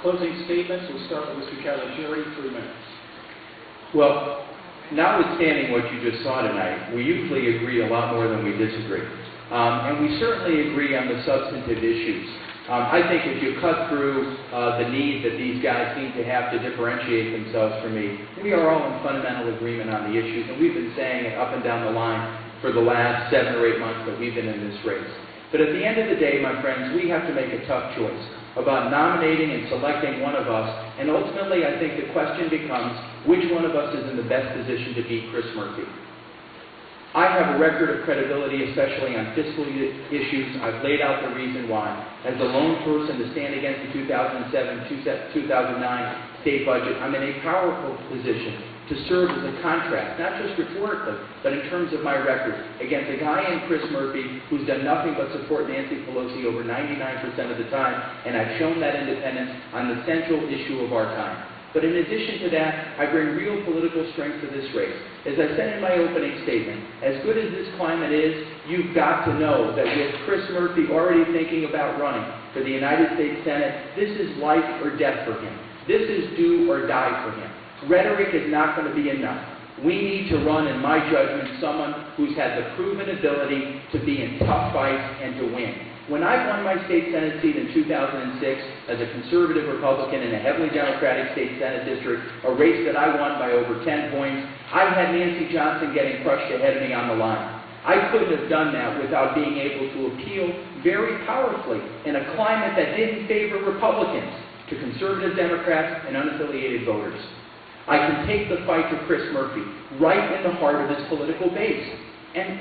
Closing statements, we'll start with Mr. Cavalieri, 3 minutes. Well, notwithstanding what you just saw tonight, we usually agree a lot more than we disagree. And we certainly agree on the substantive issues. I think if you cut through the need that these guys seem to have to differentiate themselves from me, we are all in fundamental agreement on the issues, and we've been saying it up and down the line for the last 7 or 8 months that we've been in this race. But at the end of the day, my friends, we have to make a tough choice about nominating and selecting one of us, and ultimately I think the question becomes, which one of us is in the best position to beat Chris Murphy? I have a record of credibility, especially on fiscal issues. I've laid out the reason why. As a lone person to stand against the 2007-2009 state budget, I'm in a powerful position to serve as a contrast, not just rhetorically, but in terms of my record, against a guy in Chris Murphy who's done nothing but support Nancy Pelosi over 99% of the time, and I've shown that independence on the central issue of our time. But in addition to that, I bring real political strength to this race. As I said in my opening statement, as good as this climate is, you've got to know that with Chris Murphy already thinking about running for the United States Senate, this is life or death for him. This is do or die for him. Rhetoric is not going to be enough. We need to run, in my judgment, someone who's had the proven ability to be in tough fights and to win. When I won my state Senate seat in 2006 as a conservative Republican in a heavily Democratic state Senate district, a race that I won by over 10 points, I had Nancy Johnson getting crushed ahead of me on the line. I couldn't have done that without being able to appeal very powerfully in a climate that didn't favor Republicans to conservative Democrats and unaffiliated voters. I can take the fight to Chris Murphy right in the heart of his political base. And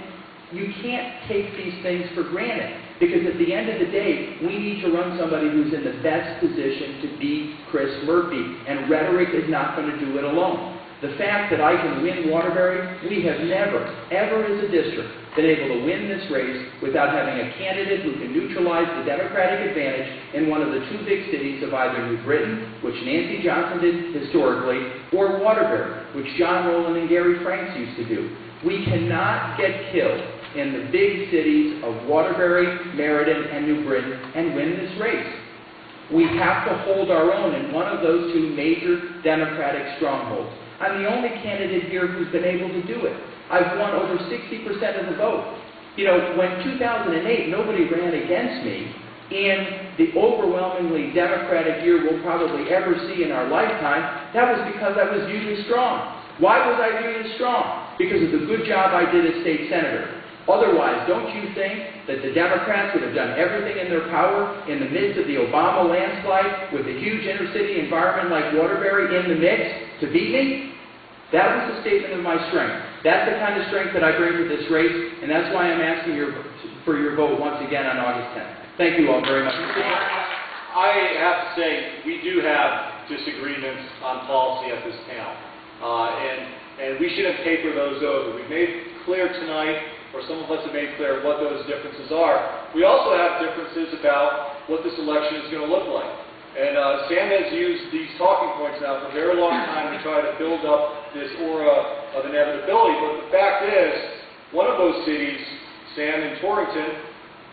you can't take these things for granted, because at the end of the day, we need to run somebody who's in the best position to beat Chris Murphy, and rhetoric is not going to do it alone. The fact that I can win Waterbury, we have never, ever as a district, been able to win this race without having a candidate who can neutralize the Democratic advantage in one of the 2 big cities of either New Britain, which Nancy Johnson did historically, or Waterbury, which John Rowland and Gary Franks used to do. We cannot get killed in the big cities of Waterbury, Meriden, and New Britain and win this race. We have to hold our own in one of those 2 major Democratic strongholds. I'm the only candidate here who's been able to do it. I've won over 60% of the vote. You know, when 2008, nobody ran against me in the overwhelmingly Democratic year we'll probably ever see in our lifetime, that was because I was viewed as strong. Why was I viewed as strong? Because of the good job I did as state senator. Otherwise, don't you think that the Democrats would have done everything in their power in the midst of the Obama landslide with a huge inner-city environment like Waterbury in the mix to beat me? That was a statement of my strength. That's the kind of strength that I bring to this race, and that's why I'm asking for your vote once again on August 10th. Thank you all very much. I have to say, we do have disagreements on policy at this panel, and we shouldn't paper those over. We've made clear tonight, or some of us have made clear what those differences are. We also have differences about what this election is going to look like. And Sam has used these talking points now for a very long time to try to build up this aura of inevitability. But the fact is, one of those cities, Sam in Torrington,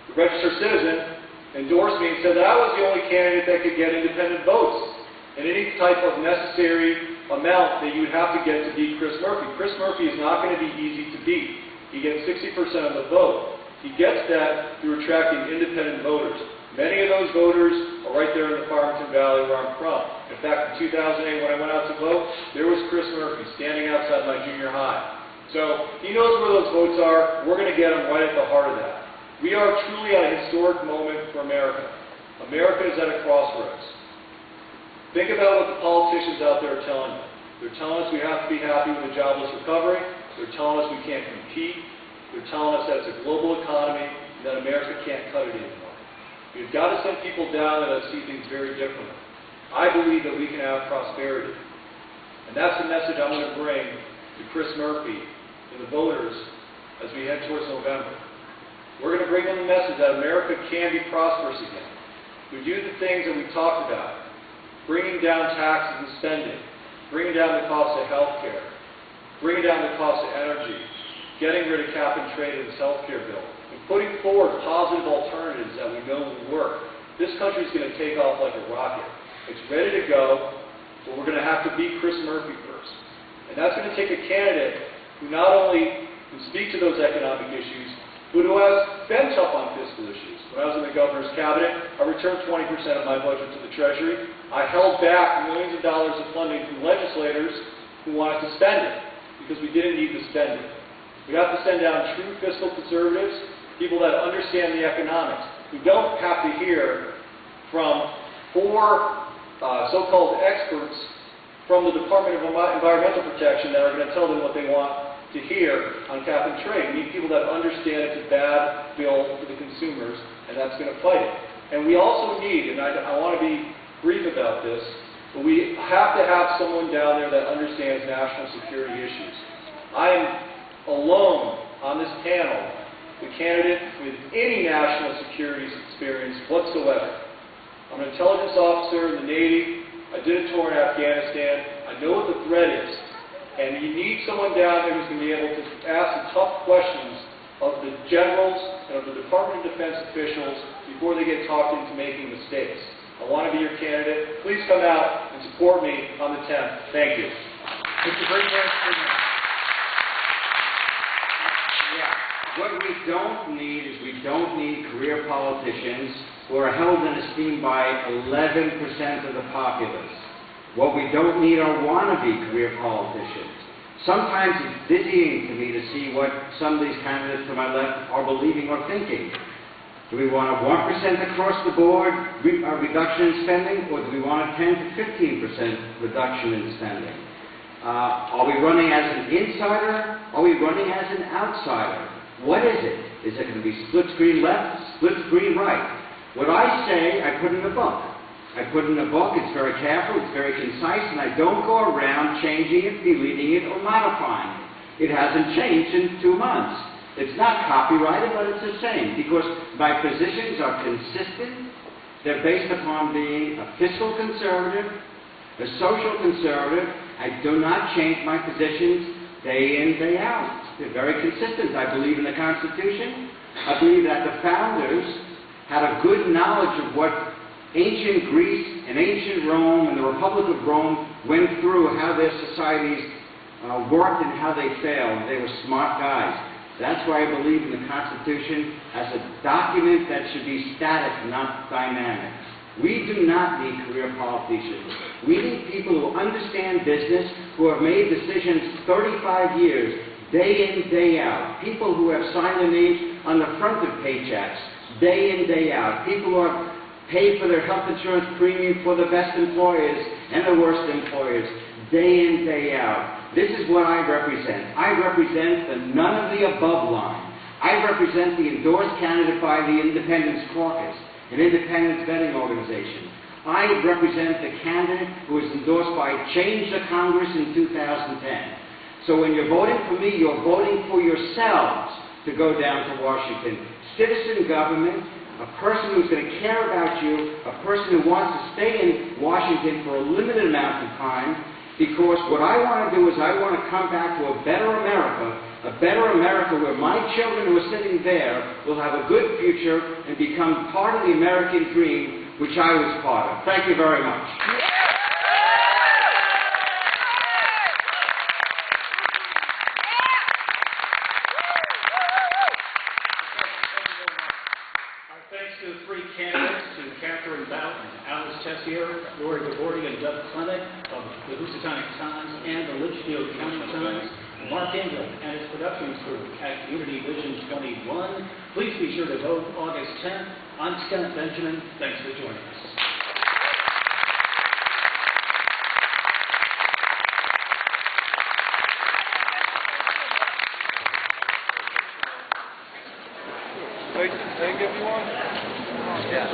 the registered citizen, endorsed me and said that I was the only candidate that could get independent votes. And any type of necessary amount that you would have to get to beat Chris Murphy. Chris Murphy is not going to be easy to beat. He gets 60% of the vote. He gets that through attracting independent voters. Many of those voters are right there in the Farmington Valley where I'm from. In fact, in 2008 when I went out to vote, there was Chris Murphy standing outside my junior high. So he knows where those votes are. We're going to get him right at the heart of that. We are truly at a historic moment for America. America is at a crossroads. Think about what the politicians out there are telling you. They're telling us we have to be happy with a jobless recovery. They're telling us we can't compete. They're telling us that it's a global economy and that America can't cut it anymore. We've got to send people down that see things very differently. I believe that we can have prosperity. And that's the message I'm going to bring to Chris Murphy and the voters as we head towards November. We're going to bring them the message that America can be prosperous again. We do the things that we talked about, bringing down taxes and spending, bringing down the cost of health care, bringing down the cost of energy, getting rid of cap and trade in this health care bill, and putting forward positive alternatives that we know will work. This country is going to take off like a rocket. It's ready to go, but we're going to have to beat Chris Murphy first. And that's going to take a candidate who not only can speak to those economic issues, but who has been tough on fiscal issues. When I was in the governor's cabinet, I returned 20% of my budget to the Treasury. I held back millions of dollars of funding from legislators who wanted to spend it because we didn't need to spend it. We have to send down true fiscal conservatives, people that understand the economics. We don't have to hear from four so-called experts from the Department of Environmental Protection that are going to tell them what they want to hear on cap and trade. We need people that understand it's a bad bill for the consumers, and that's going to fight it. And we also need, and I want to be brief about this, but we have to have someone down there that understands national security issues. I am alone on this panel, the candidate with any national security experience whatsoever. I'm an intelligence officer in the Navy. I did a tour in Afghanistan. I know what the threat is. And you need someone down there who's going to be able to ask the tough questions of the generals and of the Department of Defense officials before they get talked into making mistakes. I want to be your candidate. Please come out and support me on the 10th. Thank you. Mr. What we don't need is we don't need career politicians who are held in esteem by 11% of the populace. What we don't need are wannabe career politicians. Sometimes it's dizzying to me to see what some of these candidates to my left are believing or thinking. Do we want a 1% across the board reduction in spending, or do we want a 10 to 15% reduction in spending? Are we running as an insider? Are we running as an outsider? What is it? Is it going to be split screen left, split screen right? What I say, I put in a book. I put in a book, it's very careful, it's very concise, and I don't go around changing it, deleting it, or modifying it. It hasn't changed in 2 months. It's not copyrighted, but it's the same, because my positions are consistent. They're based upon being a fiscal conservative, a social conservative. I do not change my positions day in, day out. They're very consistent. I believe in the Constitution. I believe that the founders had a good knowledge of what ancient Greece and ancient Rome and the Republic of Rome went through, how their societies worked and how they failed. They were smart guys. That's why I believe in the Constitution as a document that should be static, not dynamic. We do not need career politicians. We need people who understand business, who have made decisions 35 years, day in, day out. People who have signed their names on the front of paychecks, day in, day out. People who have paid for their health insurance premium for the best employers and the worst employers, day in, day out. This is what I represent. I represent the none of the above line. I represent the endorsed candidate by the Independence Caucus, an independent vetting organization. I represent the candidate who was endorsed by Change the Congress in 2010. So when you're voting for me, you're voting for yourselves to go down to Washington. Citizen government, a person who's going to care about you, a person who wants to stay in Washington for a limited amount of time, because what I want to do is I want to come back to a better America where my children who are sitting there will have a good future and become part of the American dream, which I was part of. Thank you very much. Thanks to the three candidates, to Catherine Boughton, Alice Tessier, Lori Gabordi, and Doug Clement of the Housatonic Times and the Litchfield County Times, Mark Ingram and his production crew at Community Vision 21. Please be sure to vote August 10th. I'm Scott Benjamin. Thanks for joining us. They give you one? Yeah.